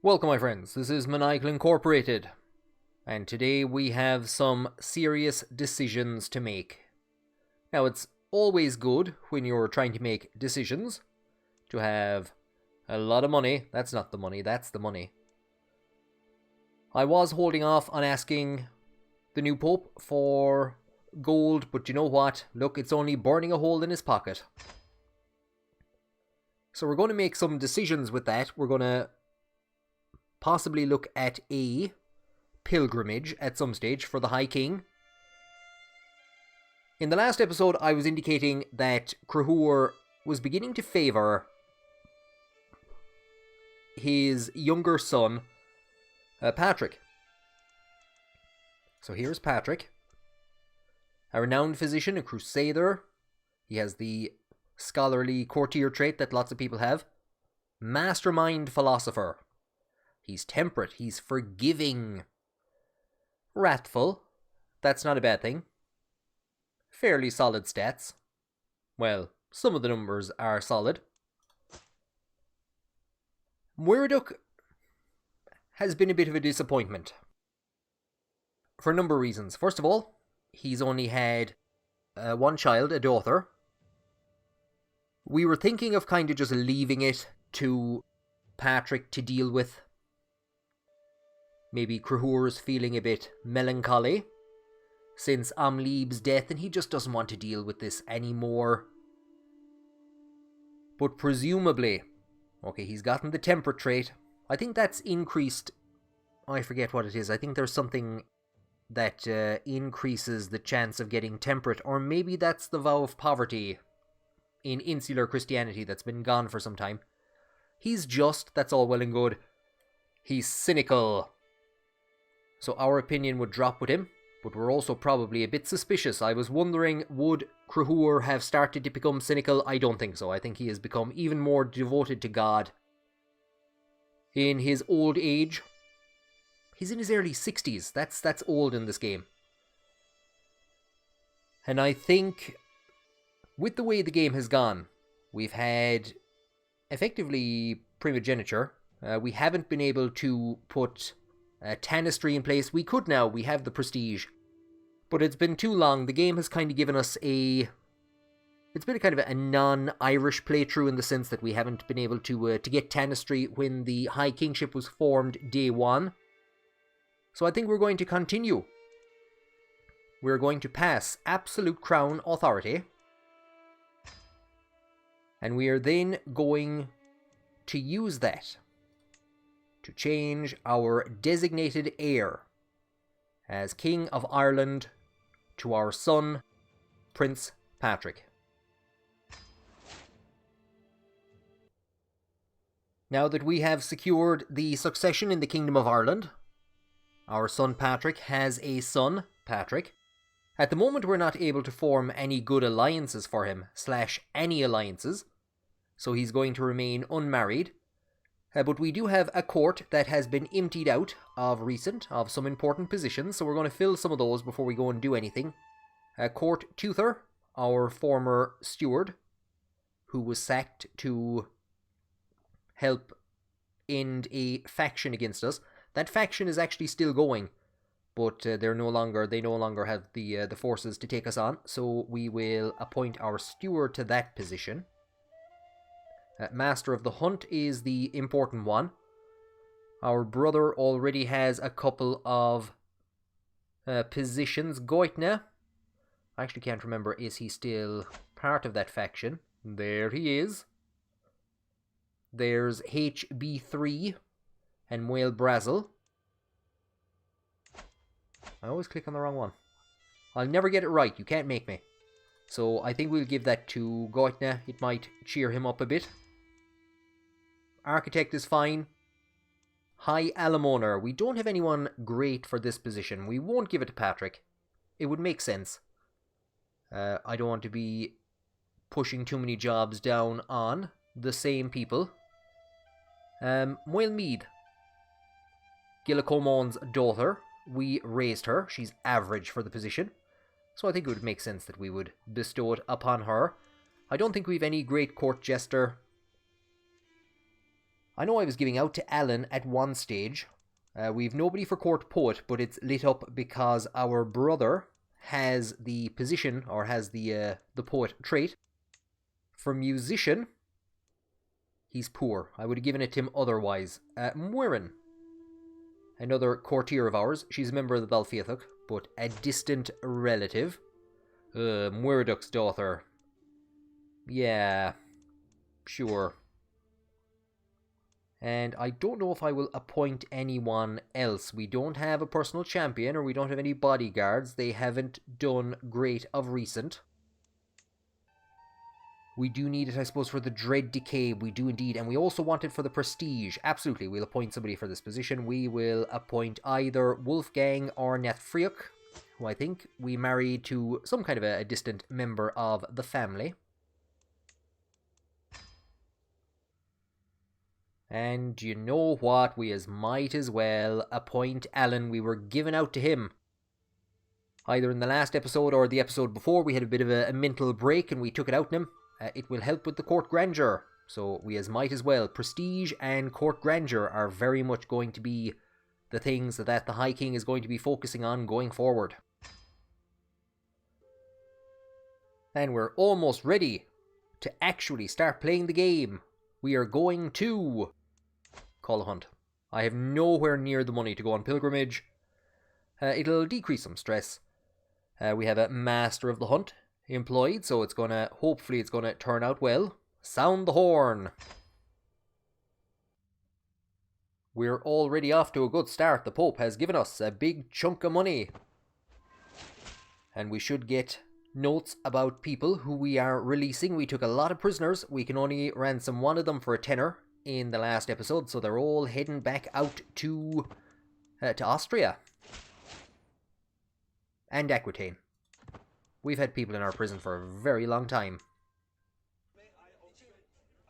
Welcome, my friends. This is Maniacal Incorporated, and today we have some serious decisions to make. Now, it's always good when you're trying to make decisions to have a lot of money. That's not the money, that's the money. I was holding off on asking the new Pope for gold, but you know what? Look, it's only burning a hole in his pocket. So we're going to make some decisions with that. We're going to possibly look at a pilgrimage at some stage for the High King. In the last episode, I was indicating that Crusader was beginning to favour his younger son, Patrick. So here's Patrick, a renowned physician, a crusader. He has the scholarly courtier trait that lots of people have. Mastermind philosopher. He's temperate, he's forgiving. Wrathful, that's not a bad thing. Fairly solid stats. Well, some of the numbers are solid. Muireduk has been a bit of a disappointment. For a number of reasons. First of all, he's only had one child, a daughter. We were thinking of kind of just leaving it to Patrick to deal with. Maybe Crusader's feeling a bit melancholy since Amlib's death, and he just doesn't want to deal with this anymore. But presumably, okay, he's gotten the temperate trait. I think that's increased. I forget what it is. I think there's something that increases the chance of getting temperate, or maybe that's the vow of poverty in insular Christianity that's been gone for some time. He's just, that's all well and good. He's cynical. So our opinion would drop with him, but we're also probably a bit suspicious. I was wondering, would Crusader have started to become cynical? I don't think so. I think he has become even more devoted to God in his old age. He's in his early 60s. That's old in this game. And I think with the way the game has gone, we've had effectively primogeniture. We haven't been able to put Tanistry in place. We could now, we have the prestige. But it's been too long. The game has kind of given us it's been a kind of a non-Irish playthrough in the sense that we haven't been able to get Tanistry when the High Kingship was formed day one. So I think we're going to continue. We're going to pass absolute crown authority. And we are then going to use that to change our designated heir as King of Ireland to our son, Prince Patrick. Now that we have secured the succession in the Kingdom of Ireland, our son Patrick has a son, Patrick. At the moment we're not able to form any good alliances for him, / any alliances, so he's going to remain unmarried. But we do have a court that has been emptied out of some important positions, so we're going to fill some of those before we go and do anything. Court Tuther, our former steward, who was sacked to help end a faction against us. That faction is actually still going, but they no longer have the forces to take us on, so we will appoint our steward to that position. Master of the Hunt is the important one. Our brother already has a couple of positions. Goitna, I actually can't remember, is he still part of that faction? There he is. There's HB3 and Muel Brazil. I always click on the wrong one. I'll never get it right, you can't make me. So I think we'll give that to Goitna. It might cheer him up a bit. Architect is fine. High Alamoner. We don't have anyone great for this position. We won't give it to Patrick. It would make sense. I don't want to be pushing too many jobs down on the same people. Muel Mead. Gillacomon's daughter. We raised her. She's average for the position. So I think it would make sense that we would bestow it upon her. I don't think we've any great court jester. I know I was giving out to Alan at one stage. We've nobody for court poet, but it's lit up because our brother has the position, or has the poet trait. For musician, he's poor. I would have given it to him otherwise. Muireann, another courtier of ours. She's a member of the Dál Fiatach, but a distant relative. Muiredach's daughter. Yeah, sure. And I don't know if I will appoint anyone else. We don't have a personal champion, or we don't have any bodyguards. They haven't done great of recent. We do need it, I suppose, for the dread decay. We do indeed. And we also want it for the prestige. Absolutely, we'll appoint somebody for this position. We will appoint either Wolfgang or Neathfriach, who I think we married to some kind of a distant member of the family. And you know what? We might as well appoint Alan. We were given out to him. Either in the last episode or the episode before, we had a bit of a mental break and we took it out on him. It will help with the court grandeur. So we might as well. Prestige and court grandeur are very much going to be the things that the High King is going to be focusing on going forward. And we're almost ready to actually start playing the game. We are going to call a hunt. I have nowhere near the money to go on pilgrimage. It'll decrease some stress. We have a master of the hunt employed, so hopefully it's gonna turn out well. Sound the horn. We're already off to a good start. The Pope has given us a big chunk of money. And we should get notes about people who we are releasing. We took a lot of prisoners. We can only ransom one of them for a tenner in the last episode, so they're all heading back out to Austria and Aquitaine. We've had people in our prison for a very long time.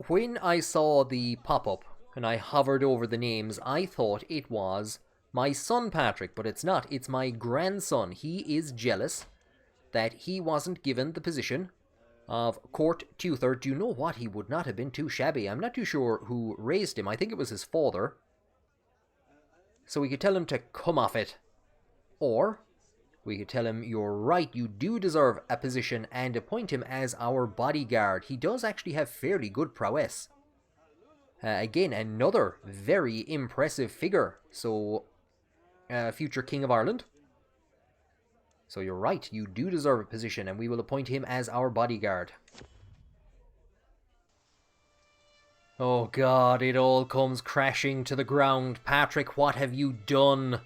When I saw the pop-up and I hovered over the names, I thought it was my son Patrick, but it's not. It's my grandson. He is jealous that he wasn't given the position of court tutor. Do you know what? He would not have been too shabby. I'm not too sure who raised him. I think it was his father. So we could tell him to come off it. Or we could tell him, you're right, you do deserve a position, and appoint him as our bodyguard. He does actually have fairly good prowess. Again, another very impressive figure. So, future King of Ireland. So you're right, you do deserve a position, and we will appoint him as our bodyguard. Oh God, it all comes crashing to the ground. Patrick, what have you done?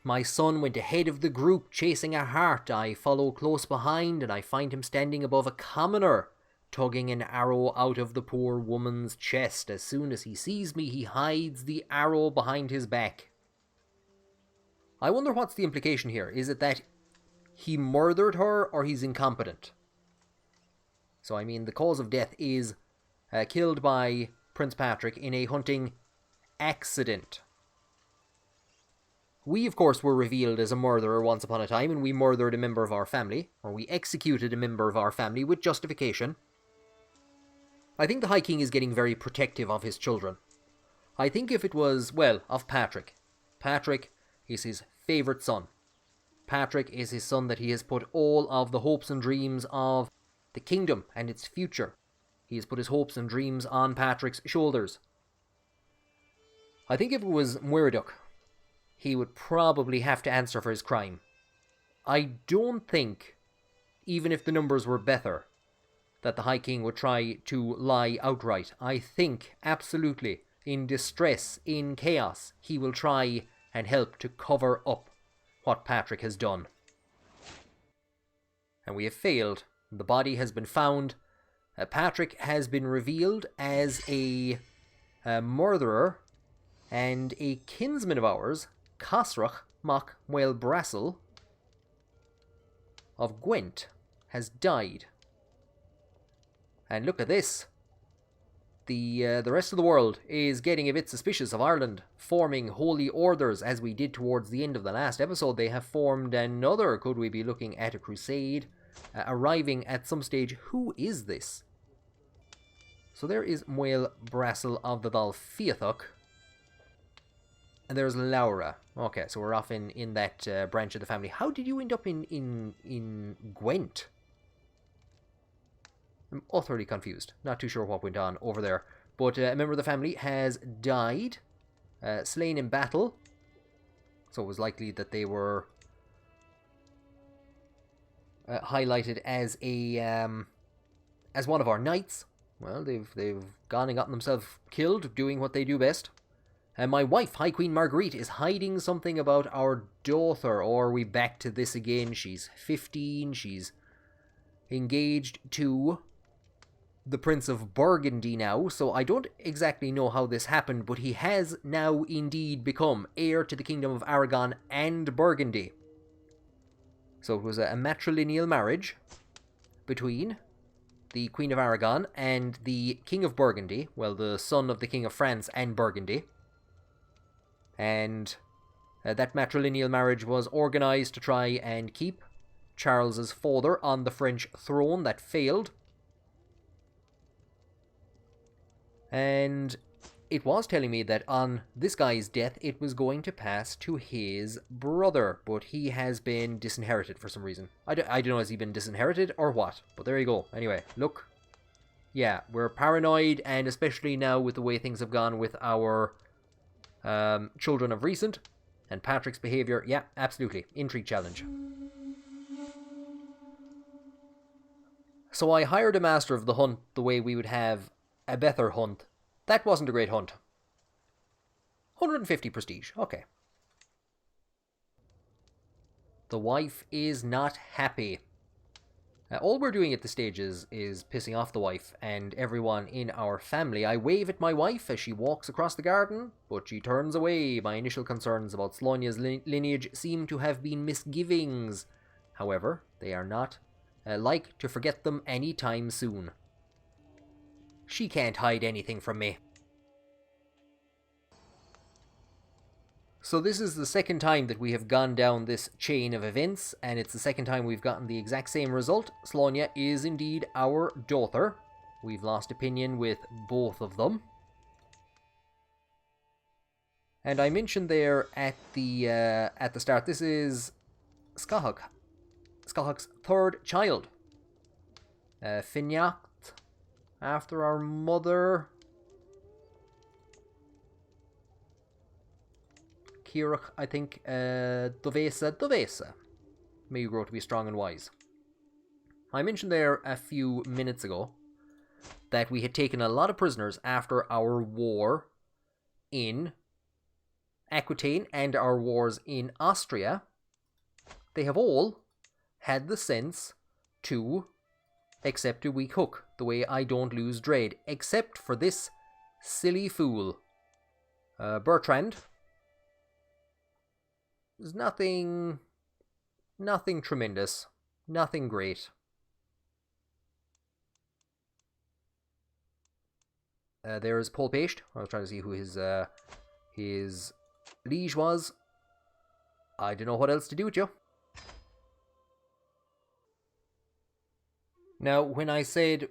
My son went ahead of the group, chasing a hart. I follow close behind, and I find him standing above a commoner, tugging an arrow out of the poor woman's chest. As soon as he sees me, he hides the arrow behind his back. I wonder what's the implication here. Is it that he murdered her, or he's incompetent? So, I mean, the cause of death is killed by Prince Patrick in a hunting accident. We, of course, were revealed as a murderer once upon a time, and we murdered a member of our family, or we executed a member of our family with justification. I think the High King is getting very protective of his children. I think if it was, well, of Patrick. Patrick is his favourite son. Patrick is his son that he has put all of the hopes and dreams of the kingdom and its future. He has put his hopes and dreams on Patrick's shoulders. I think if it was Muiredach, he would probably have to answer for his crime. I don't think, even if the numbers were better, that the High King would try to lie outright. I think, absolutely, in distress, in chaos, he will try and help to cover up what Patrick has done. And we have failed. The body has been found. Patrick has been revealed as a murderer, and a kinsman of ours, Casrach Mac Muel Brassel of Gwent, has died. And look at this. The rest of the world is getting a bit suspicious of Ireland, forming holy orders, as we did towards the end of the last episode. They have formed another. Could we be looking at a crusade arriving at some stage? Who is this? So there is Muel Brassel of the Dál Fiatach. And there's Laura. Okay, so we're off in that branch of the family. How did you end up in Gwent? I'm utterly confused. Not too sure what went on over there. But a member of the family has died, slain in battle. So it was likely that they were highlighted as as one of our knights. Well, they've gone and gotten themselves killed, doing what they do best. And my wife, High Queen Marguerite, is hiding something about our daughter. Or are we back to this again? She's 15. She's engaged to the Prince of Burgundy now. So I don't exactly know how this happened, but he has now indeed become heir to the Kingdom of Aragon and Burgundy. So it was a matrilineal marriage between the Queen of Aragon and the King of Burgundy. Well, the son of the King of France and Burgundy. And that matrilineal marriage was organised to try and keep Charles's father on the French throne. That failed. And it was telling me that on this guy's death, it was going to pass to his brother. But he has been disinherited for some reason. I don't know, has he been disinherited or what? But there you go. Anyway, look. Yeah, we're paranoid, and especially now with the way things have gone with our children of recent, and Patrick's behaviour, yeah, absolutely, intrigue challenge. So I hired a master of the hunt the way we would have a better hunt. That wasn't a great hunt. 150 prestige, okay. The wife is not happy. All we're doing at this stage is pissing off the wife and everyone in our family. I wave at my wife as she walks across the garden, but she turns away. My initial concerns about Slonia's lineage seem to have been misgivings. However, they are not like to forget them any time soon. She can't hide anything from me. So this is the second time that we have gone down this chain of events, and it's the second time we've gotten the exact same result. Slonia is indeed our daughter. We've lost opinion with both of them. And I mentioned there at the start, this is Scahog's third child. Finiacht, after our mother. Kirach, I think, Dovesa. May you grow to be strong and wise. I mentioned there a few minutes ago that we had taken a lot of prisoners after our war in Aquitaine and our wars in Austria. They have all had the sense to accept a weak hook, the way I don't lose dread, except for this silly fool. Bertrand. There's nothing tremendous, nothing great. There's Paul Paste. I was trying to see who his liege was. I don't know what else to do with you. Now, when I said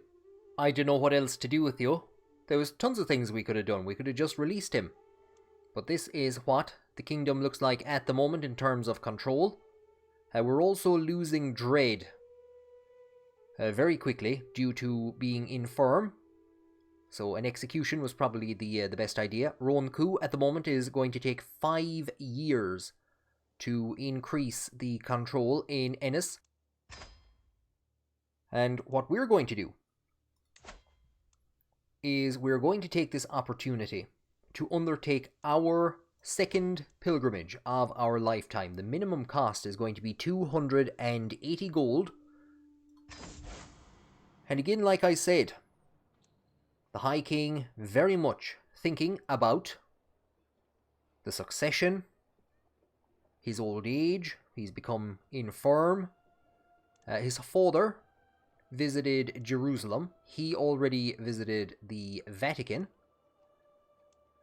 I don't know what else to do with you, there was tons of things we could have done. We could have just released him. But this is what the kingdom looks like at the moment in terms of control. We're also losing dread very quickly due to being infirm. So an execution was probably the best idea. Roan Coup at the moment is going to take 5 years to increase the control in Ennis. And what we're going to do is we're going to take this opportunity to undertake our second pilgrimage of our lifetime. The minimum cost is going to be 280 gold. And again, like I said, the High King very much thinking about the succession, his old age, he's become infirm. His father visited Jerusalem. He already visited the Vatican.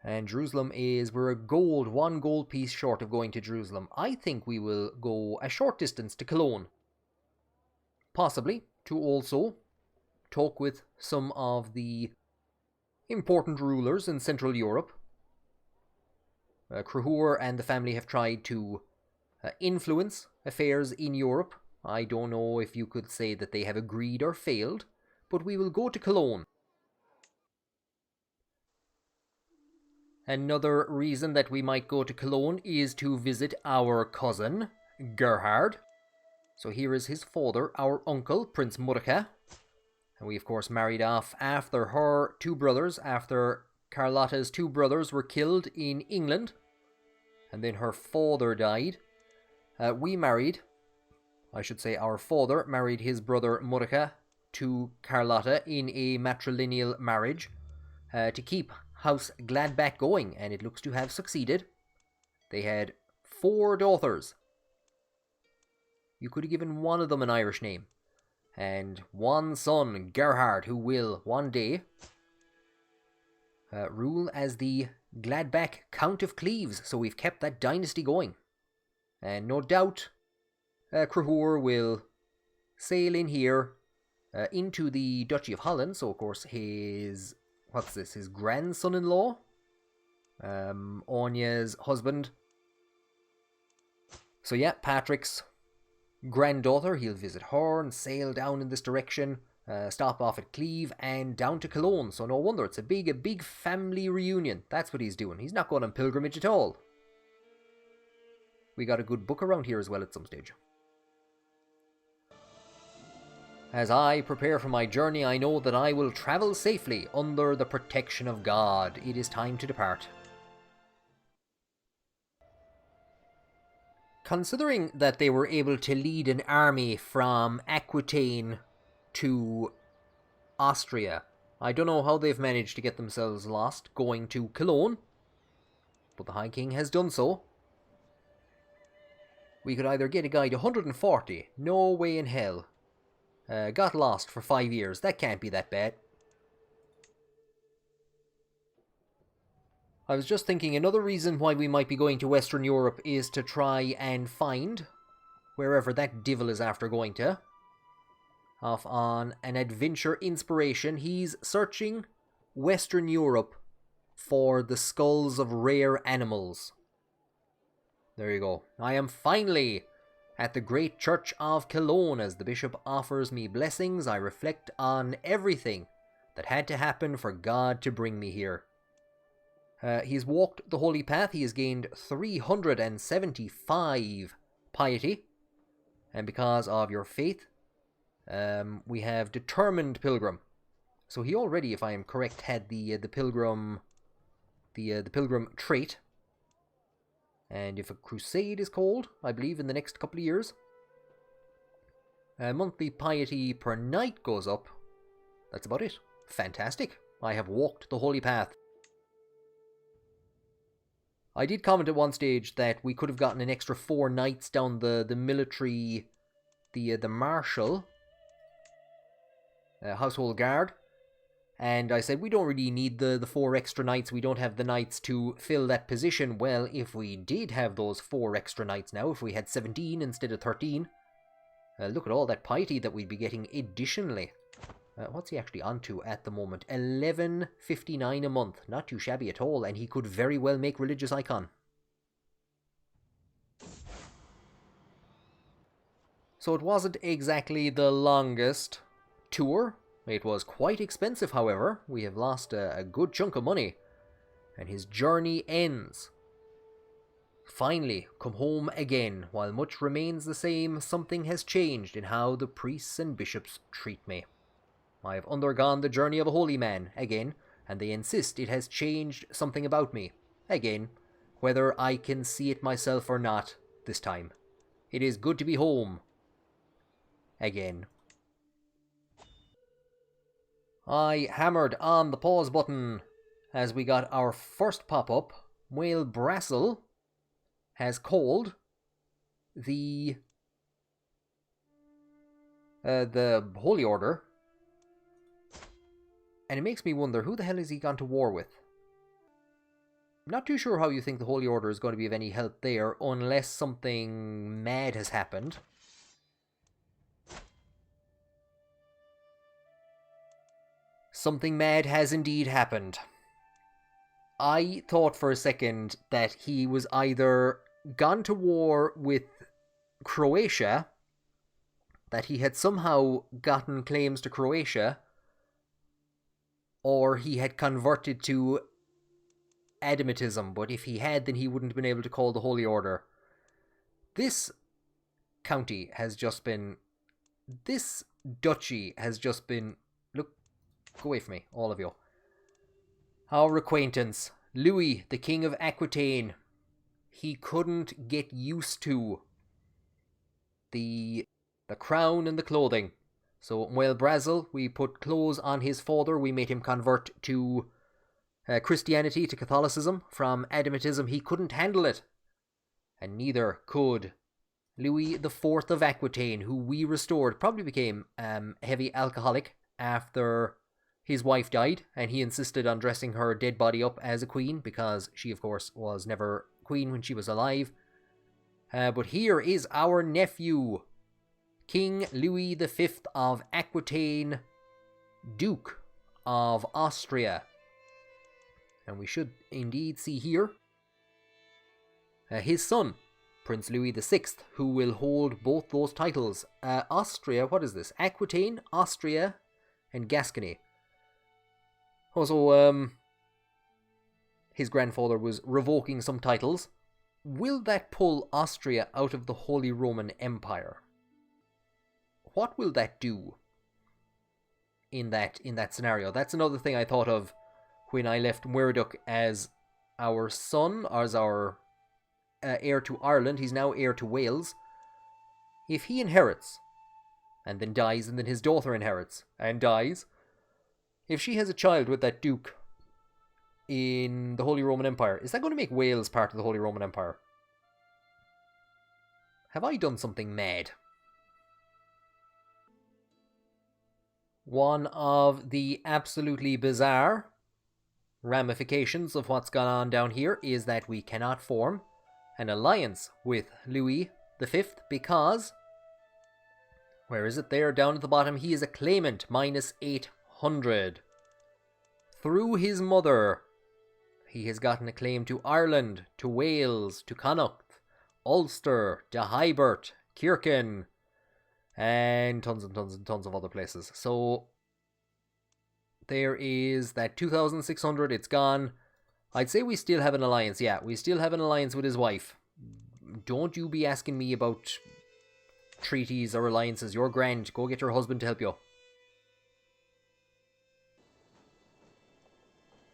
And Jerusalem we're one gold piece short of going to Jerusalem. I think we will go a short distance to Cologne. Possibly to also talk with some of the important rulers in Central Europe. Cruhur and the family have tried to influence affairs in Europe. I don't know if you could say that they have agreed or failed, but we will go to Cologne. Another reason that we might go to Cologne is to visit our cousin, Gerhard. So here is his father, our uncle, Prince Mordecai. And we, of course, married off after her two brothers, after Carlotta's two brothers were killed in England. And then her father died. We married, I should say our father married his brother Mordecai to Carlotta in a matrilineal marriage to keep House Gladbach going, and it looks to have succeeded. They had 4 daughters. You could have given one of them an Irish name. And one son, Gerhard, who will one day rule as the Gladbach Count of Cleves. So we've kept that dynasty going. And no doubt Cruhur will sail in here into the Duchy of Holland. So of course his, what's this, his grandson-in-law, Anya's husband. So yeah, Patrick's granddaughter, he'll visit her and sail down in this direction, stop off at Cleve and down to Cologne. So no wonder, it's a big family reunion. That's what he's doing. He's not going on pilgrimage at all. We got a good book around here as well at some stage. As I prepare for my journey, I know that I will travel safely under the protection of God. It is time to depart. Considering that they were able to lead an army from Aquitaine to Austria, I don't know how they've managed to get themselves lost going to Cologne, but the High King has done so. We could either get a guy to 140, no way in hell. Got lost for 5 years, that can't be that bad. I was just thinking another reason why we might be going to Western Europe is to try and find wherever that devil is after going to. Off on an adventure inspiration, he's searching Western Europe for the skulls of rare animals. There you go. I am finally at the great church of Cologne. As the bishop offers me blessings, I reflect on everything that had to happen for God to bring me here. He's walked the holy path. He has gained 375 piety. And because of your faith, we have determined pilgrim. So he already, if I am correct, had the pilgrim trait. And if a crusade is called, I believe in the next couple of years, monthly piety per night goes up. That's about it. Fantastic. I have walked the holy path. I did comment at one stage that we could have gotten an extra 4 knights down the military, the martial household guard. And I said, we don't really need the 4 extra knights. We don't have the knights to fill that position. Well, if we did have those 4 extra knights now, if we had 17 instead of 13, look at all that piety that we'd be getting additionally. What's he actually on to at the moment? 11.59 a month. Not too shabby at all, and he could very well make religious icon. So it wasn't exactly the longest tour. It was quite expensive, however. We have lost a good chunk of money. And his journey ends. Finally, come home again. While much remains the same, something has changed in how the priests and bishops treat me. I have undergone the journey of a holy man, again, and they insist it has changed something about me, again, whether I can see it myself or not, this time. It is good to be home. Again. I hammered on the pause button as we got our first pop-up. Whale Brassel has called the Holy Order. And it makes me wonder, who the hell has he gone to war with? I'm not too sure how you think the Holy Order is going to be of any help there, unless something mad has happened. something mad has indeed happened. I thought for a second that he was either gone to war with Croatia, that he had somehow gotten claims to Croatia, or he had converted to Adamitism, but if he had, then he wouldn't have been able to call the Holy Order. This county has just been... This duchy has just been... Look, go away from me, all of you. Our acquaintance, Louis, the King of Aquitaine. He couldn't get used to the crown and the clothing. So, while Brazil, we put clothes on his father, we made him convert to Christianity, to Catholicism. From Adamitism, he couldn't handle it. And neither could Louis IV of Aquitaine, who we restored. Probably became heavy alcoholic after his wife died, and he insisted on dressing her dead body up as a queen, because she, of course, was never queen when she was alive. But here is our nephew, King Louis V of Aquitaine, Duke of Austria. And we should indeed see here his son, Prince Louis VI, who will hold both those titles. Austria, what is this? Aquitaine, Austria, and Gascony. Also, his grandfather was revoking some titles. Will that pull Austria out of the Holy Roman Empire? What will that do in that scenario? That's another thing I thought of when I left Muireduc as our son, as our heir to Ireland. He's now heir to Wales. If he inherits, and then dies, and then his daughter inherits, and dies, if she has a child with that duke in the Holy Roman Empire, is that going to make Wales part of the Holy Roman Empire? Have I done something mad? One of the absolutely bizarre ramifications of what's gone on down here is that we cannot form an alliance with Louis V because, where is it there down at the bottom, he is a claimant, minus 800. Through his mother, he has gotten a claim to Ireland, to Wales, to Connacht, Ulster, to Hibert, Kirken, and tons and tons and tons of other places. So there is that 2,600, it's gone. I'd say we still have an alliance. Yeah, we still have an alliance with his wife. Don't you be asking me about treaties or alliances. You're grand. Go get your husband to help you.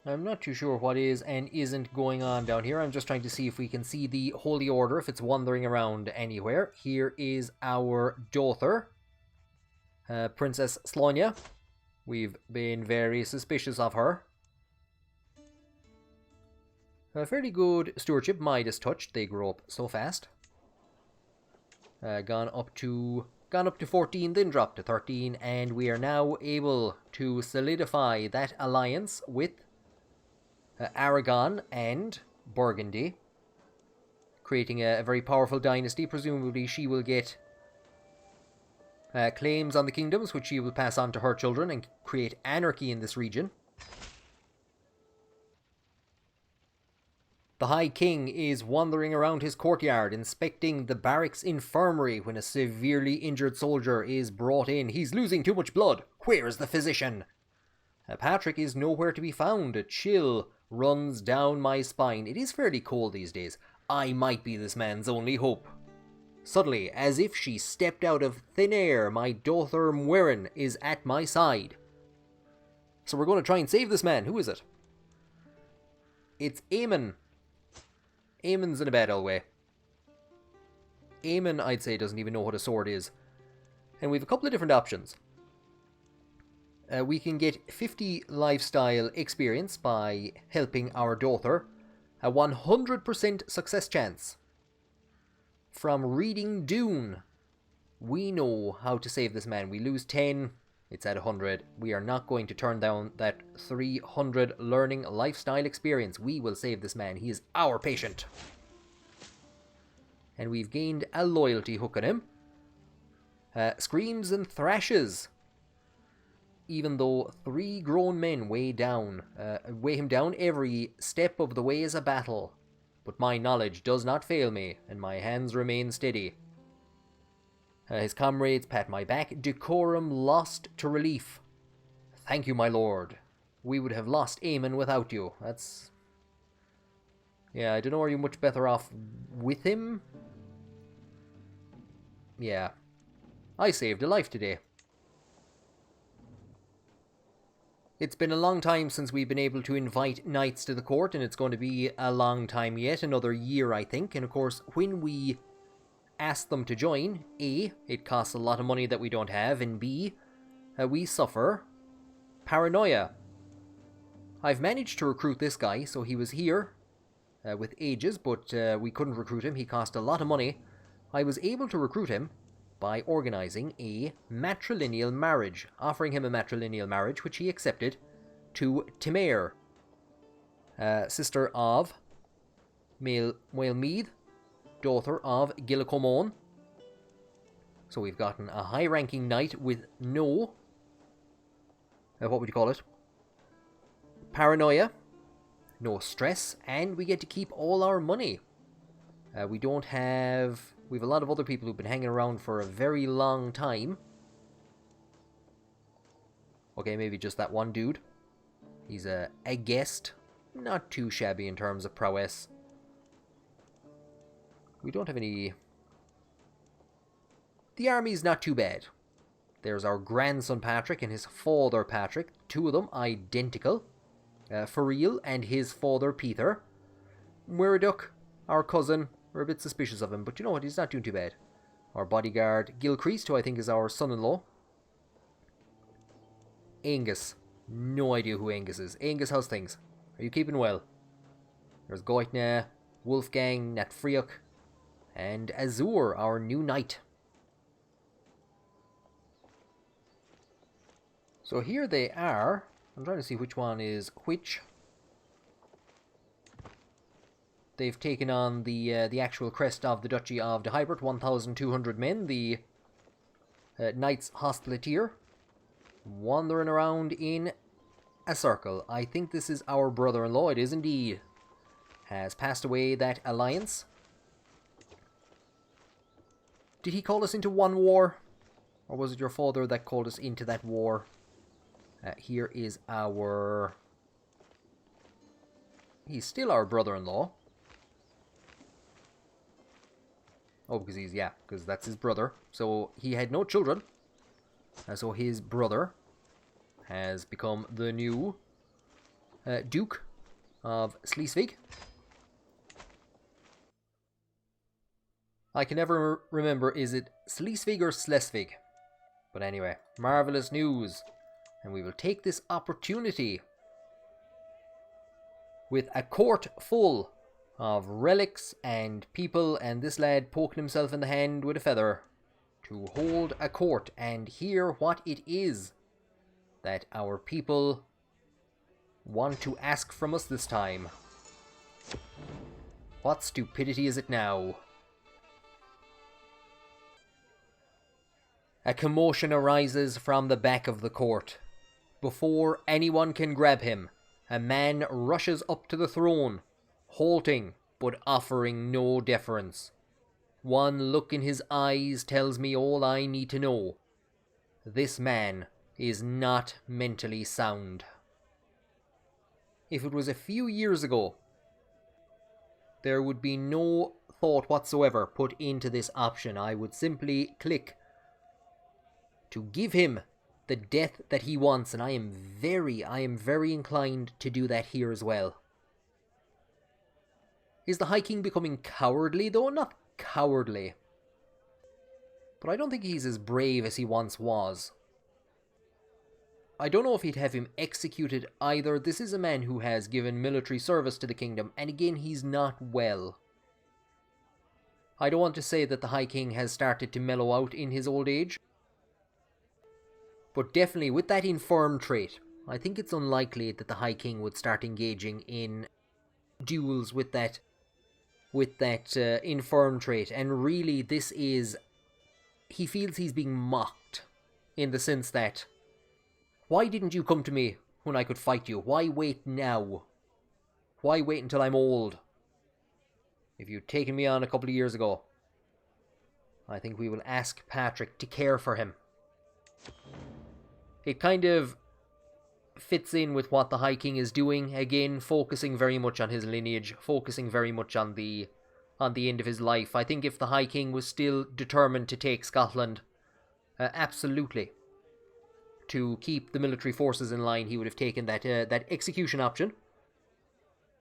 I'm not too sure what is and isn't going on down here. I'm just trying to see if we can see the Holy Order, if it's wandering around anywhere. Here is our daughter, Princess Slonia. We've been very suspicious of her. A fairly good stewardship. Midas touched. They grow up so fast. Gone up to 14, then dropped to 13, and we are now able to solidify that alliance with Aragon and Burgundy, creating a very powerful dynasty. Presumably she will get claims on the kingdoms, which she will pass on to her children and create anarchy in this region. The High King is wandering around his courtyard, inspecting the barracks infirmary when a severely injured soldier is brought in. He's losing too much blood. Where's the physician? Patrick is nowhere to be found. A chill runs down my spine. It is fairly cold these days. I might be this man's only hope. Suddenly, as if she stepped out of thin air, my daughter Muirin is at my side. So we're going to try and save this man. Who is it? It's Eamon. Eamon's in a bad old way. Eamon, I'd say, doesn't even know what a sword is. And we have a couple of different options. We can get 50 lifestyle experience by helping our daughter. A 100% success chance. From reading Dune, we know how to save this man. We lose 10, it's at 100. We are not going to turn down that 300 learning lifestyle experience. We will save this man. He is our patient. And we've gained a loyalty hook on him. Screams and thrashes. even though 3 grown men weigh him down every step of the way is a battle. But my knowledge does not fail me, and my hands remain steady. His comrades pat my back, decorum lost to relief. Thank you, my lord. We would have lost Eamon without you. That's... Yeah, I don't know, are you much better off with him? Yeah. I saved a life today. It's been a long time since we've been able to invite knights to the court, and it's going to be a long time yet, another year, I think. And of course, when we ask them to join, A, it costs a lot of money that we don't have, and B, we suffer paranoia. I've managed to recruit this guy, so he was here with ages, but we couldn't recruit him. He cost a lot of money. I was able to recruit him by organising a matrilineal marriage, offering him a matrilineal marriage, which he accepted, to Timair, sister of Meath, daughter of Gilacomon. So we've gotten a high-ranking knight with no, what would you call it? Paranoia, no stress, and we get to keep all our money. We have a lot of other people who've been hanging around for a very long time. Okay, maybe just that one dude. He's a guest. Not too shabby in terms of prowess. We don't have any... The army's not too bad. There's our grandson Patrick and his father Patrick. 2 of them identical. For real, and his father Peter. Murdoch, our cousin. We're a bit suspicious of him, but you know what, he's not doing too bad. Our bodyguard Gilchrist, who I think is our son-in-law. Angus. No idea who Angus is. Angus, how's things? Are you keeping well? There's Goitna, Wolfgang, Natfriok, and Azur, our new knight. So here they are. I'm trying to see which one is which. They've taken on the actual crest of the Duchy of the Hybrid, 1,200 men, the Knights Hospitalier, wandering around in a circle. I think this is our brother-in-law, it is indeed. Has passed away that alliance. Did he call us into one war? Or was it your father that called us into that war? Here is our... He's still our brother-in-law. Oh, because that's his brother. So he had no children. So his brother has become the new Duke of Schleswig. I can never remember, is it Schleswig or Schleswig? But anyway, marvellous news. And we will take this opportunity with a court full of relics and people, and this lad poking himself in the hand with a feather, to hold a court and hear what it is that our people want to ask from us this time. What stupidity is it now? A commotion arises from the back of the court. Before anyone can grab him, a man rushes up to the throne, halting, but offering no deference. One look in his eyes tells me all I need to know. This man is not mentally sound. If it was a few years ago, there would be no thought whatsoever put into this option. I would simply click to give him the death that he wants, and I am very inclined to do that here as well. Is the High King becoming cowardly, though? Not cowardly. But I don't think he's as brave as he once was. I don't know if he'd have him executed either. This is a man who has given military service to the kingdom, and again, he's not well. I don't want to say that the High King has started to mellow out in his old age. But definitely, with that infirm trait, I think it's unlikely that the High King would start engaging in duels with that infirm trait. And really, this is... He feels he's being mocked, in the sense that Why didn't you come to me when I could fight you? Why wait now? Why wait until I'm old? If you'd taken me on a couple of years ago, I think we will ask Patrick to care for him. It kind of fits in with what the High King is doing. Again, focusing very much on his lineage, focusing very much on the end of his life. I think if the High King was still determined to take Scotland, absolutely, to keep the military forces in line, he would have taken that execution option.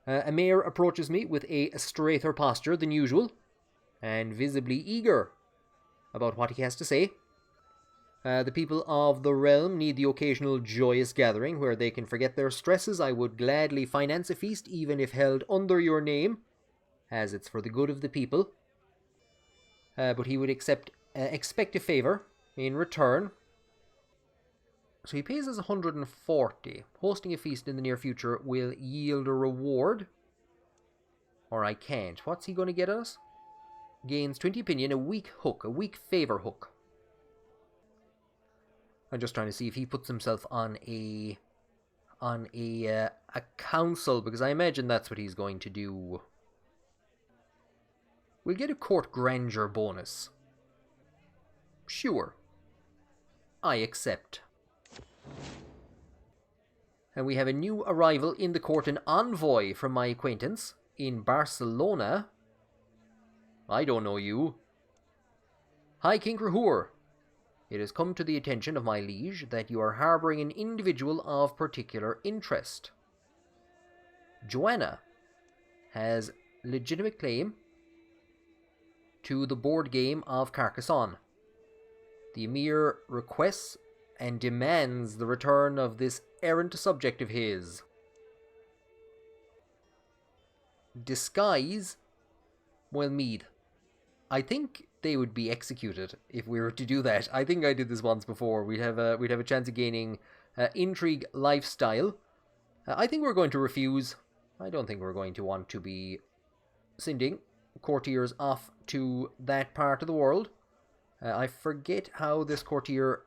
A mayor approaches me with a straighter posture than usual, and visibly eager about what he has to say. The people of the realm need the occasional joyous gathering where they can forget their stresses. I would gladly finance a feast, even if held under your name, as it's for the good of the people. But he would expect a favour in return. So he pays us 140. Hosting a feast in the near future will yield a reward. Or I can't. What's he going to get us? Gains 20 opinion, a weak hook, a weak favour hook. I'm just trying to see if he puts himself on a council, because I imagine that's what he's going to do. We'll get a court grandeur bonus. Sure. I accept. And we have a new arrival in the court, an envoy from my acquaintance in Barcelona. I don't know you. High King Rahur, it has come to the attention of my liege that you are harbouring an individual of particular interest. Joanna has legitimate claim to the board game of Carcassonne. The Emir requests and demands the return of this errant subject of his. Disguise, well, Mead. I think they would be executed if we were to do that. I think I did this once before. We'd have a chance of gaining intrigue lifestyle. I think we're going to refuse. I don't think we're going to want to be sending courtiers off to that part of the world. I forget how this courtier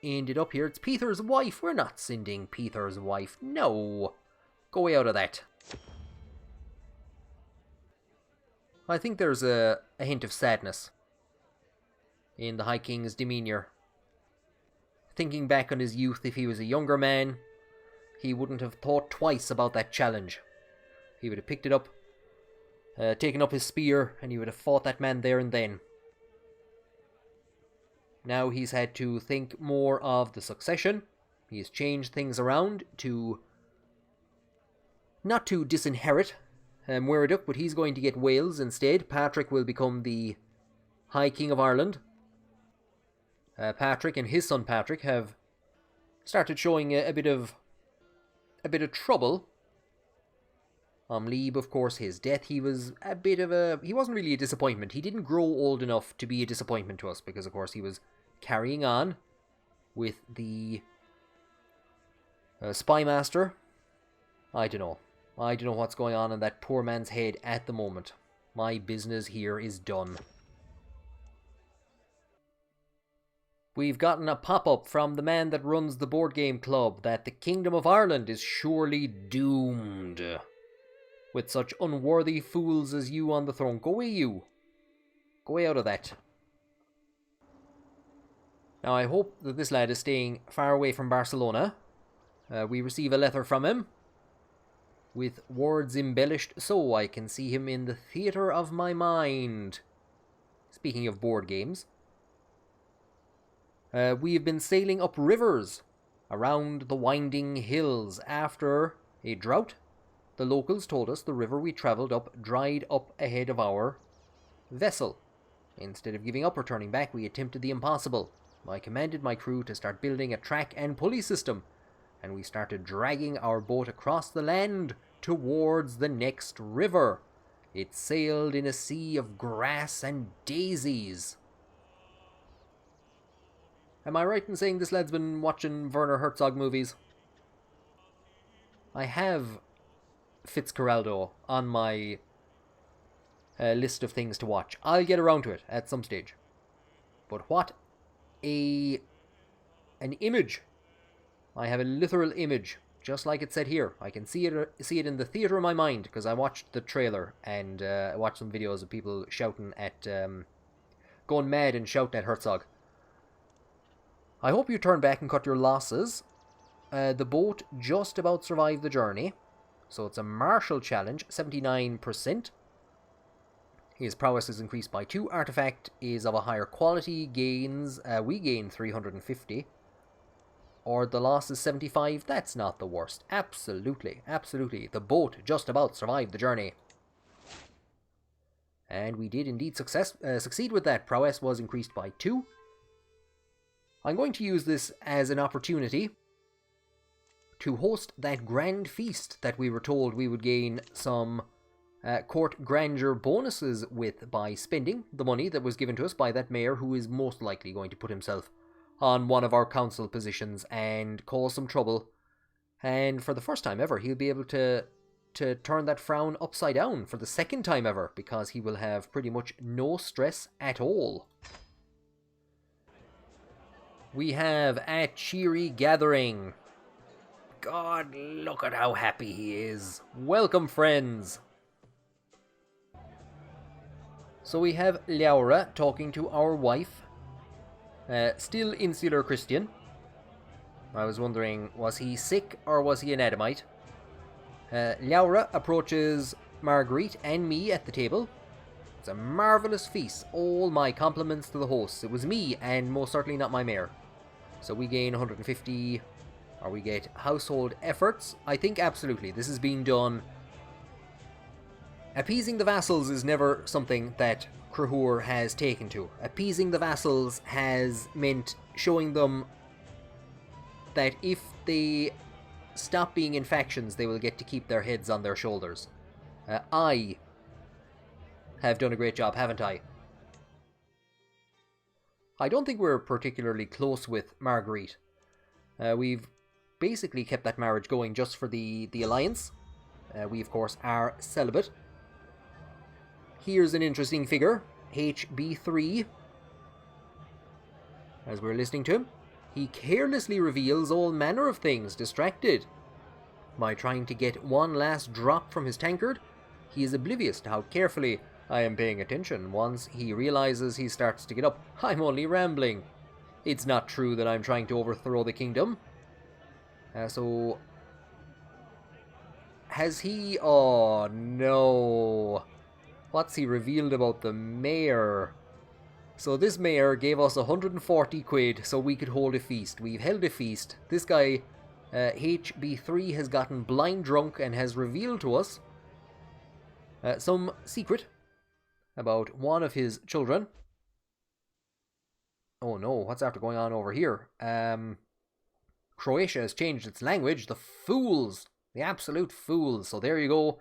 ended up here. It's Peter's wife. We're not sending Peter's wife. No. Go way out of that. I think there's a hint of sadness in the High King's demeanour. Thinking back on his youth, if he was a younger man, he wouldn't have thought twice about that challenge. He would have picked it up, taken up his spear, and he would have fought that man there and then. Now he's had to think more of the succession. He has changed things around to not to disinherit Meriduc, but he's going to get Wales instead. Patrick will become the High King of Ireland. Patrick and his son Patrick have started showing a bit of trouble. Lieb, of course, his death, he was he wasn't really a disappointment. He didn't grow old enough to be a disappointment to us, because of course he was carrying on with the spy master. I don't know what's going on in that poor man's head at the moment. My business here is done. We've gotten a pop-up from the man that runs the board game club that the Kingdom of Ireland is surely doomed. With such unworthy fools as you on the throne. Go away, you. Go way out of that. Now, I hope that this lad is staying far away from Barcelona. We receive a letter from him, with words embellished so I can see him in the theatre of my mind. Speaking of board games, we have been sailing up rivers around the winding hills after a drought. The locals told us the river we travelled up dried up ahead of our vessel. Instead of giving up or turning back, we attempted the impossible. I commanded my crew to start building a track and pulley system, and we started dragging our boat across the land towards the next river. It sailed in a sea of grass and daisies. Am I right in saying this lad's been watching Werner Herzog movies? I have Fitzcarraldo on my list of things to watch. I'll get around to it at some stage. But what an image I have a literal image, just like it said here. I can see it in the theatre of my mind, because I watched the trailer, and I watched some videos of people shouting at, going mad and shouting at Herzog. I hope you turn back and cut your losses. The boat just about survived the journey, so it's a martial challenge, 79%. His prowess is increased by 2. Artifact is of a higher quality, we gain 350. Or the loss is 75. That's not the worst. Absolutely, absolutely. The boat just about survived the journey. And we did indeed succeed with that. Prowess was increased by 2. I'm going to use this as an opportunity to host that grand feast that we were told we would gain some court grandeur bonuses with by spending the money that was given to us by that mayor, who is most likely going to put himself on one of our council positions and cause some trouble. And for the first time ever, he'll be able to turn that frown upside down for the second time ever, because he will have pretty much no stress at all. We have a cheery gathering. God, look at how happy he is. Welcome, friends. So we have Laura talking to our wife. Still insular Christian. I was wondering, was he sick or was he an Adamite? Laura approaches Marguerite and me at the table. It's a marvellous feast. All my compliments to the hosts. It was me and most certainly not my mare. So we gain 150, or we get household efforts. I think absolutely this is being done. Appeasing the vassals is never something that Crusader has taken to. Appeasing the vassals has meant showing them that if they stop being in factions, they will get to keep their heads on their shoulders. I have done a great job, haven't I? I don't think we're particularly close with Marguerite. We've basically kept that marriage going just for the alliance. We, of course, are celibate. Here's an interesting figure, HB3. As we're listening to him, he carelessly reveals all manner of things, distracted. By trying to get one last drop from his tankard, he is oblivious to how carefully I am paying attention. Once he realizes, he starts to get up. I'm only rambling. It's not true that I'm trying to overthrow the kingdom. So... has he... oh, no... What's he revealed about the mayor? So this mayor gave us 140 quid so we could hold a feast. We've held a feast. This guy, HB3, has gotten blind drunk and has revealed to us some secret about one of his children. Oh no, what's after going on over here? Croatia has changed its language. The fools. The absolute fools. So there you go.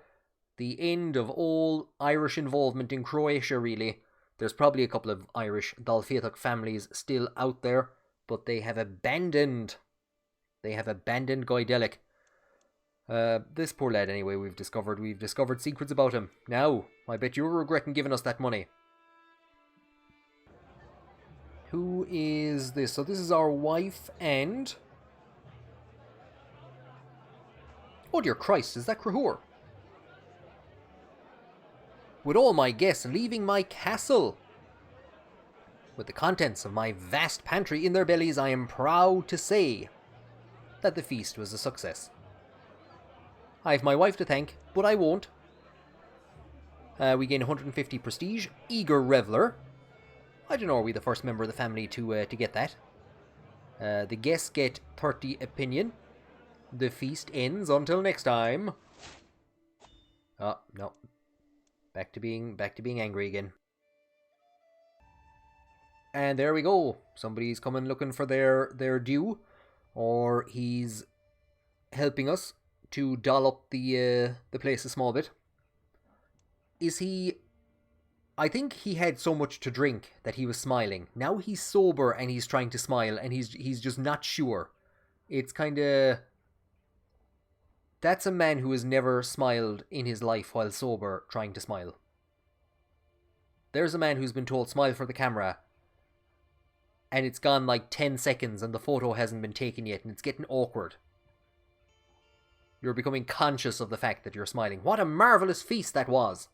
The end of all Irish involvement in Croatia, really. There's probably a couple of Irish Dál Fiatach families still out there, but they have abandoned Goidelic. This poor lad, anyway, we've discovered secrets about him. Now, I bet you're regretting giving us that money. Who is this? So this is our wife and... oh dear Christ, is that Crusader? With all my guests leaving my castle, with the contents of my vast pantry in their bellies, I am proud to say that the feast was a success. I have my wife to thank, but I won't. We gain 150 prestige. Eager reveller. I don't know, are we the first member of the family to get that? The guests get 30 opinion. The feast ends until next time. Oh, no. Back to being angry again. And there we go. Somebody's coming looking for their due, or he's helping us to doll up the place a small bit. Is he? I think he had so much to drink that he was smiling. Now he's sober and he's trying to smile, and he's just not sure. It's kind of... that's a man who has never smiled in his life while sober, trying to smile. There's a man who's been told, smile for the camera, and it's gone like 10 seconds and the photo hasn't been taken yet, and it's getting awkward. You're becoming conscious of the fact that you're smiling. What a marvellous feast that was!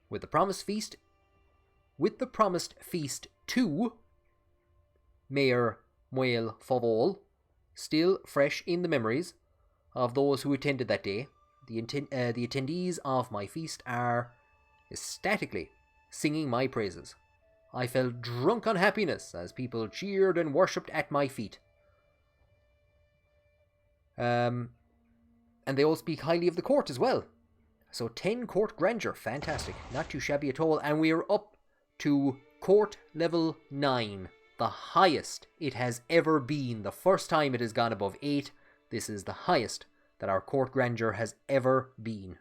With the promised feast to Mayor Moel Favol still fresh in the memories of those who attended that day, the attendees of my feast are ecstatically singing my praises. I felt drunk on happiness as people cheered and worshipped at my feet. And they all speak highly of the court as well. So 10 court grandeur, fantastic, not too shabby at all. And we are up to court level 9, the highest it has ever been. The first time it has gone above 8, this is the highest that our court grandeur has ever been.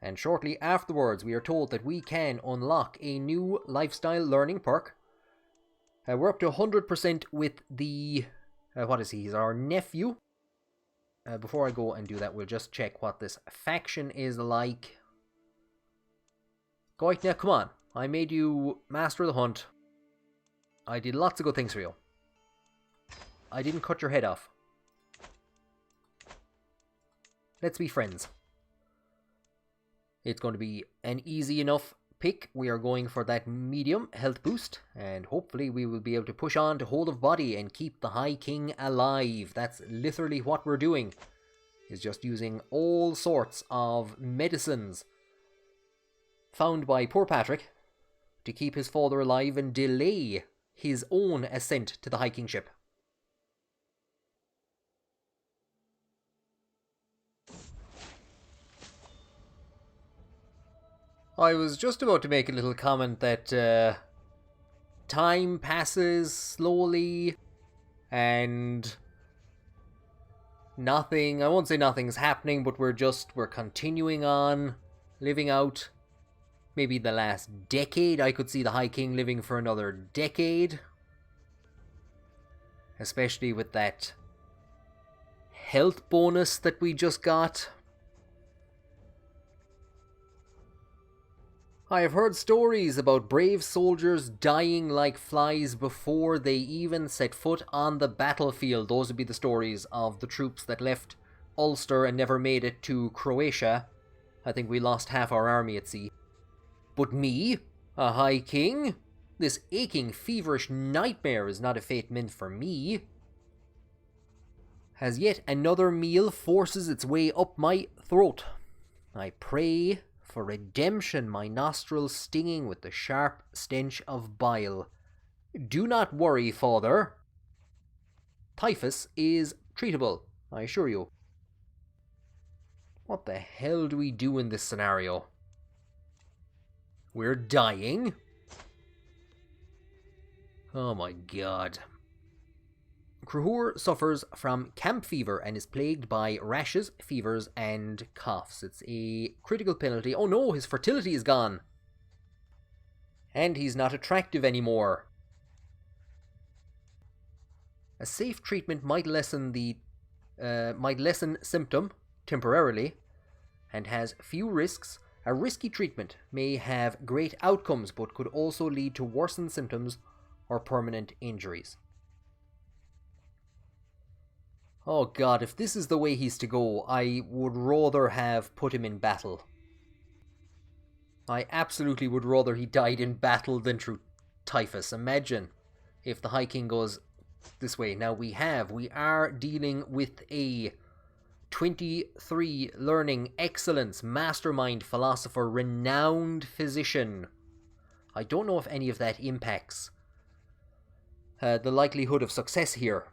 And shortly afterwards, we are told that we can unlock a new lifestyle learning perk. We're up to 100% with the... what is he? He's our nephew. Before I go and do that, we'll just check what this faction is like. Goit, now come on. I made you master of the hunt. I did lots of good things for you. I didn't cut your head off. Let's be friends. It's going to be an easy enough pick. We are going for that medium health boost, and hopefully we will be able to push on to Whole of Body and keep the High King alive. That's literally what we're doing, is just using all sorts of medicines found by poor Patrick to keep his father alive and delay his own ascent to the High Kingship. I was just about to make a little comment that time passes slowly and nothing, I won't say nothing's happening, but we're continuing on living out maybe the last decade. I could see the High King living for another decade, especially with that health bonus that we just got. I have heard stories about brave soldiers dying like flies before they even set foot on the battlefield. Those would be the stories of the troops that left Ulster and never made it to Croatia. I think we lost half our army at sea. But me, a High King? This aching, feverish nightmare is not a fate meant for me. As yet another meal forces its way up my throat. I pray for redemption, my nostrils stinging with the sharp stench of bile. Do not worry, father. Typhus is treatable, I assure you. What the hell do we do in this scenario? We're dying? Oh my god. Cruhur suffers from camp fever and is plagued by rashes, fevers, and coughs. It's a critical penalty. Oh no, his fertility is gone. And he's not attractive anymore. A safe treatment might lessen symptom temporarily and has few risks. A risky treatment may have great outcomes but could also lead to worsened symptoms or permanent injuries. Oh god, if this is the way he's to go, I would rather have put him in battle. I absolutely would rather he died in battle than through typhus. Imagine if the High King goes this way. Now we are dealing with a 23 learning excellence, mastermind, philosopher, renowned physician. I don't know if any of that impacts the likelihood of success here.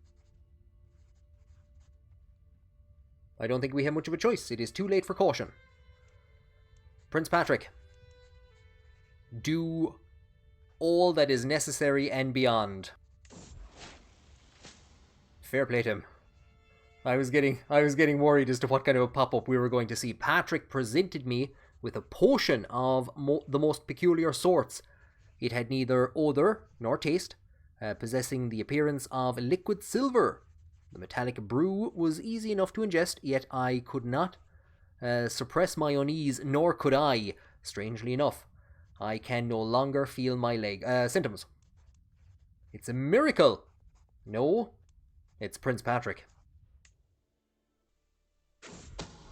I don't think we have much of a choice. It is too late for caution. Prince Patrick, do all that is necessary and beyond. Fair play to him. I was getting worried as to what kind of a pop-up we were going to see. Patrick presented me with a potion of the most peculiar sorts. It had neither odour nor taste, possessing the appearance of liquid silver. The metallic brew was easy enough to ingest, yet I could not suppress my unease, nor could I. Strangely enough, I can no longer feel my leg. Symptoms. It's a miracle. No, it's Prince Patrick.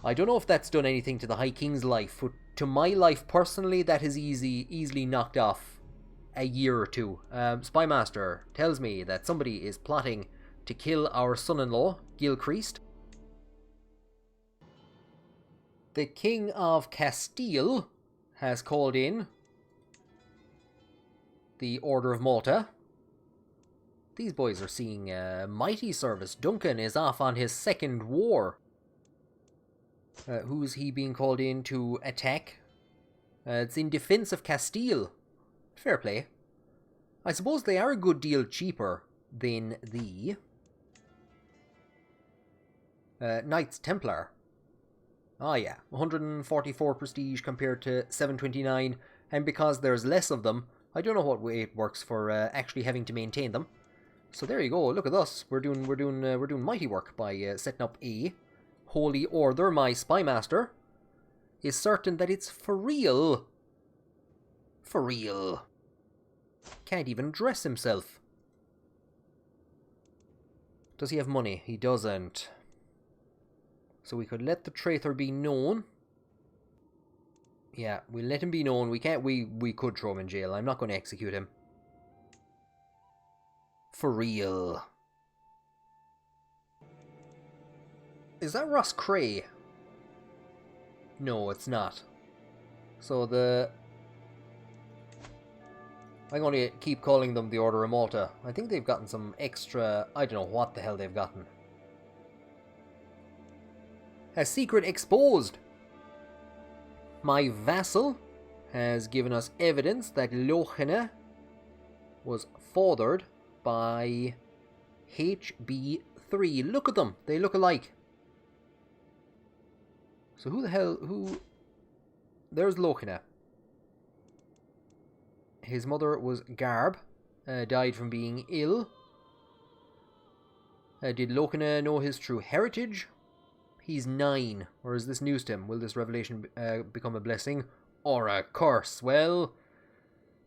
I don't know if that's done anything to the High King's life, but to my life personally, that has easily knocked off a year or two. Spymaster tells me that somebody is plotting to kill our son-in-law, Gilchrist. The King of Castile has called in the Order of Malta. These boys are seeing mighty service. Duncan is off on his second war. Who's he being called in to attack? It's in defense of Castile. Fair play. I suppose they are a good deal cheaper than the Knights Templar. Ah yeah, 144 prestige compared to 729, and because there's less of them, I don't know what way it works for actually having to maintain them. So there you go. Look at us. We're doing mighty work by setting up a Holy Order. My Spymaster is certain that it's for real. For real. Can't even dress himself. Does he have money? He doesn't. So we could let the traitor be known. Yeah, we'll let him be known. We could throw him in jail. I'm not going to execute him. For real. Is that Ross Cray? No, it's not. So I'm going to keep calling them the Order of Malta. I think they've gotten some extra... I don't know what the hell they've gotten. A secret exposed. My vassal has given us evidence that Lochene was fathered by HB3. Look at them. They look alike. So who the hell... There's Lochene. His mother was Garb. Died from being ill. Did Lochene know his true heritage? He's 9. Or is this news to him? Will this revelation become a blessing or a curse? Well,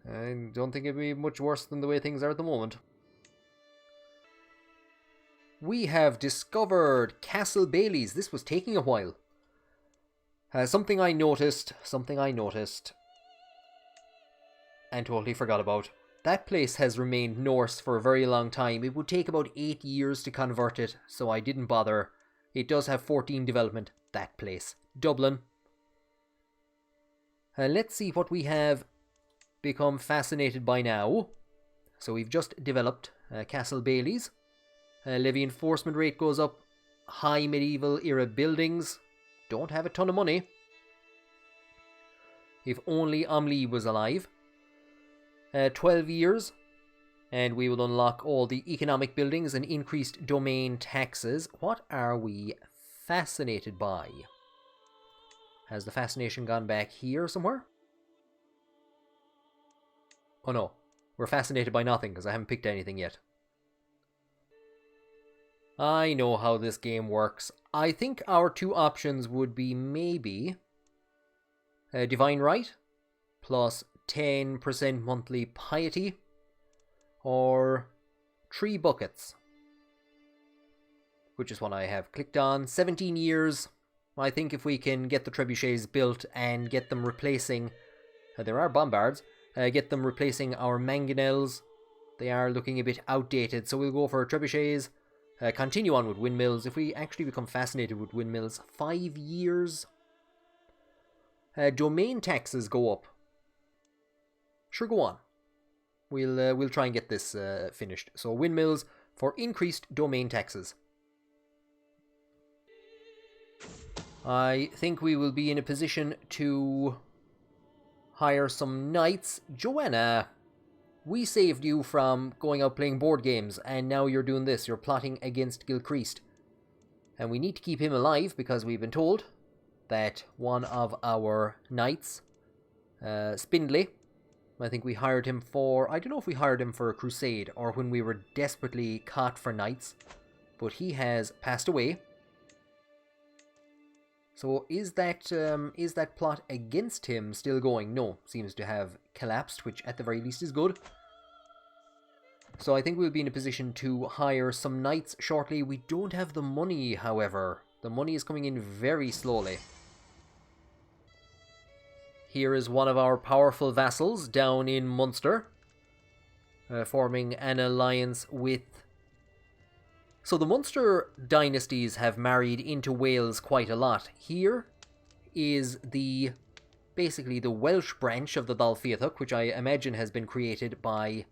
I don't think it'd be much worse than the way things are at the moment. We have discovered Castle Baileys. This was taking a while. Something I noticed, and totally forgot about. That place has remained Norse for a very long time. It would take about 8 years to convert it, so I didn't bother. It does have 14 development, that place. Dublin. Let's see what we have become fascinated by now. So we've just developed Castle Baileys. Levy enforcement rate goes up. High medieval era buildings. Don't have a ton of money. If only Amli was alive. 12 years. And we will unlock all the economic buildings and increased domain taxes. What are we fascinated by? Has the fascination gone back here somewhere? Oh no. We're fascinated by nothing because I haven't picked anything yet. I know how this game works. I think our two options would be maybe Divine Right plus 10% monthly piety, or 3 buckets, which is what I have clicked on. 17 years. I think if we can get the trebuchets built and get them replacing, there are bombards, get them replacing our mangonels. They are looking a bit outdated, so we'll go for trebuchets. Continue on with windmills. If we actually become fascinated with windmills, 5 years. Domain taxes go up. Sure, go on. We'll try and get this finished. So windmills for increased domain taxes. I think we will be in a position to hire some knights. Joanna, we saved you from going out playing board games, and now you're doing this. You're plotting against Gilchrist. And we need to keep him alive because we've been told that one of our knights, Spindley, I think we hired him for... I don't know if we hired him for a crusade or when we were desperately caught for knights, but he has passed away. So is that plot against him still going? No, seems to have collapsed, which at the very least is good. So I think we'll be in a position to hire some knights shortly. We don't have the money, however. The money is coming in very slowly. Here is one of our powerful vassals down in Munster, forming an alliance with... So the Munster dynasties have married into Wales quite a lot. Here is basically the Welsh branch of the Dál Fiatach, which I imagine has been created by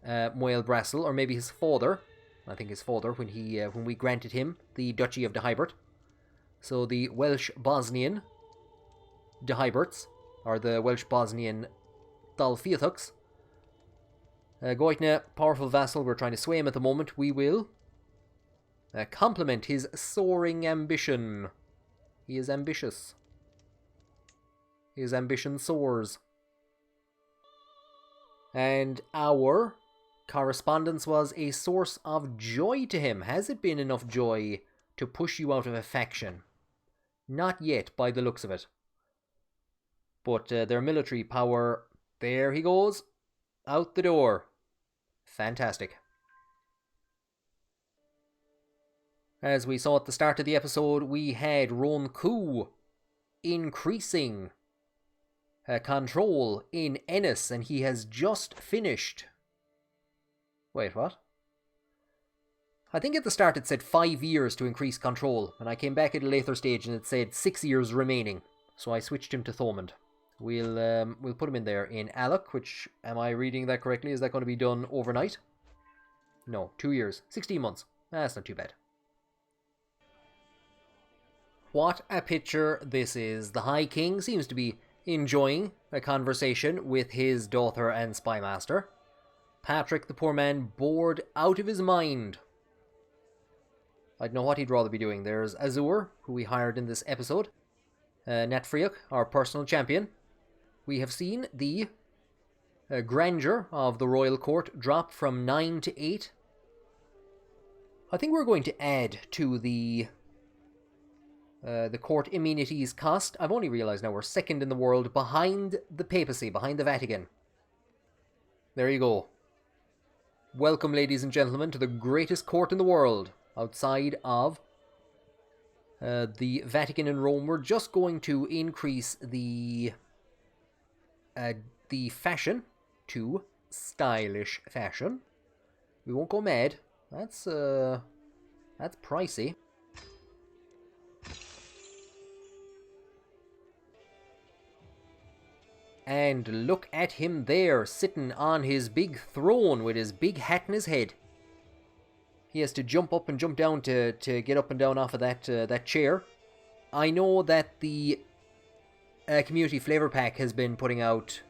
Moel Brassel, or maybe his father. I think his father, when we granted him the Duchy of de Hybert. So the Welsh Bosnian de Hyberts, or the Welsh Bosnian Dál Fiatachs. Goitne, powerful vassal, we're trying to sway him at the moment. We will complement his soaring ambition. He is ambitious. His ambition soars. And our correspondence was a source of joy to him. Has it been enough joy to push you out of a faction? Not yet, by the looks of it. But their military power, there he goes, out the door. Fantastic. As we saw at the start of the episode, we had Roncu increasing control in Ennis, and he has just finished. Wait, what? I think at the start it said 5 years to increase control, and I came back at a later stage and it said 6 years remaining. So I switched him to Thomond. We'll put him in there in Alloc, which, am I reading that correctly? Is that going to be done overnight? No, 2 years. 16 months. That's not too bad. What a picture this is. The High King seems to be enjoying a conversation with his daughter and spymaster. Patrick, the poor man, bored out of his mind. I don't know what he'd rather be doing. There's Azur, who we hired in this episode. Nat Friach, our personal champion. We have seen the grandeur of the royal court drop from 9 to 8. I think we're going to add to the court amenities cost. I've only realised now we're second in the world behind the papacy, behind the Vatican. There you go. Welcome, ladies and gentlemen, to the greatest court in the world, outside of the Vatican in Rome. We're just going to increase the fashion to stylish fashion. We won't go mad. That's pricey. And look at him there, sitting on his big throne with his big hat in his head. He has to jump up and jump down to get up and down off of that chair. I know that the Community Flavor Pack has been putting out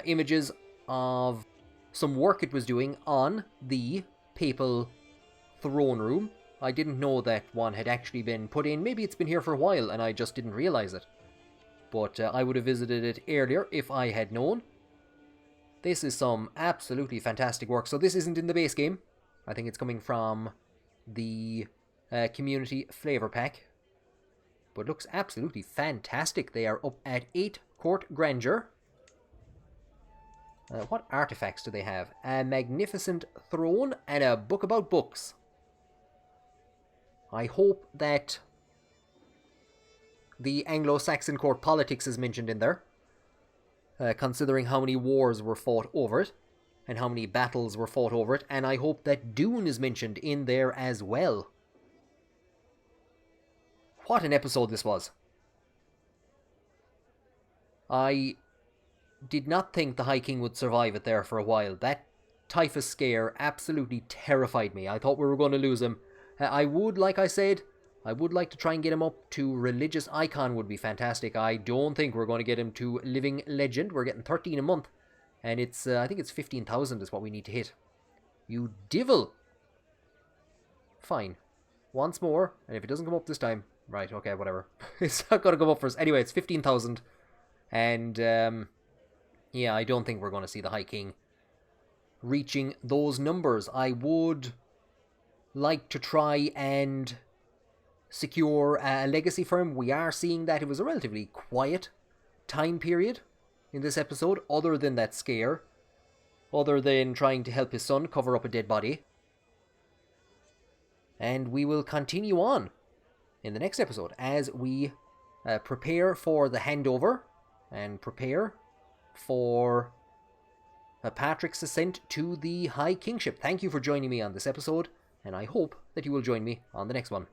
images of some work it was doing on the papal throne room. I didn't know that one had actually been put in. Maybe it's been here for a while and I just didn't realise it. But I would have visited it earlier if I had known. This is some absolutely fantastic work. So this isn't in the base game. I think it's coming from the Community Flavor Pack. But looks absolutely fantastic. They are up at 8 Court Grandeur. What artifacts do they have? A magnificent throne and a book about books. I hope that the Anglo-Saxon court politics is mentioned in there, considering how many wars were fought over it, and how many battles were fought over it, and I hope that Dune is mentioned in there as well. What an episode this was. I did not think the High King would survive it there for a while. That typhus scare absolutely terrified me. I thought we were going to lose him. I would, like I said, I would like to try and get him up to religious icon would be fantastic. I don't think we're going to get him to living legend. We're getting 13 a month. And it's, I think it's 15,000 is what we need to hit. You divil! Fine. Once more, and if it doesn't come up this time, right, okay, whatever. It's not going to come up first. Anyway, it's 15,000. And, yeah, I don't think we're going to see the High King reaching those numbers. I would like to try and secure a legacy for him. We are seeing that it was a relatively quiet time period in this episode, other than that scare other than trying to help his son cover up a dead body. And we will continue on in the next episode as we prepare for the handover and prepare for Patrick's ascent to the High Kingship. Thank you for joining me on this episode, and I hope that you will join me on the next one.